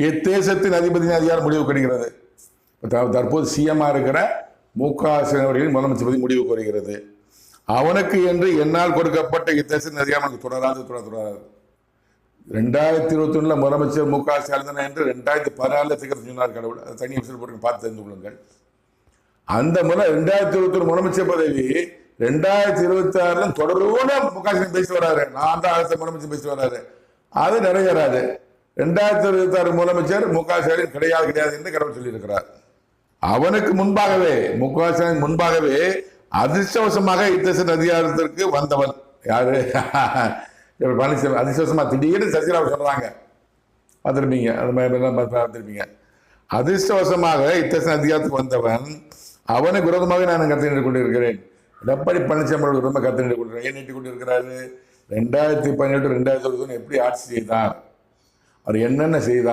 இத்தேசத்தின் அதிபதியின் அதிகாரம் முடிவு வருகிறது. தற்போது சிஎம்மா இருக்கிற மு.க.ஸ்டாலின் அவர்களின் முதலமைச்சர் பதவி முடிவுக்கு வருகிறது. அவனுக்கு என்று என்னால் கொடுக்கப்பட்ட இத்தேசத்தின் அதிகாரம் தொடராது. 2021 முதலமைச்சர் மு.க.ஸ்டாலின் என்று 2014 சீக்கிரம் சொன்னார். கடவுள் அது தனி போட்டு பார்த்து தெரிந்து கொள்ளுங்கள். அந்த 2021 முதலமைச்சர் பதவி 2026 தொடரோட மு.க.ஸ்டாலின் பேசி வர்றாரு. நான் தான் அடுத்த முதலமைச்சர் பேசி வர்றாரு. அது நிறைவேறாது. 2026 முதலமைச்சர் மு.க.ஸ்டாலின் கிடையாது என்று கடவுள் சொல்லியிருக்கிறார். அவனுக்கு முன்பாகவே மு.க.ஸ்டாலின் முன்பாகவே அதிர்ஷ்டவசமாக இத்தேசத்தின் அதிகாரத்திற்கு வந்தவன் யாரு? பழனிசாமி. அதிர்ஷ்டவசமா திடீர்னு சசிகலா சொல்றாங்க, பார்த்திருப்பீங்க. அதிர்ஷ்டவசமாக இத்தேசத்தின் அதிகாரத்துக்கு வந்தவன் அவனுக்கு விரோதமாக நான் கருத்து கொண்டிருக்கிறேன். எடப்பாடி பழனிசாமி விரோதமாக கருத்து கொண்டிருக்கிறேன். ஏன் நீட்டிக் கொண்டிருக்கிறாரு? 2017 2021 எப்படி ஆட்சி செய்தார், அவர் என்னென்ன செய்தார்,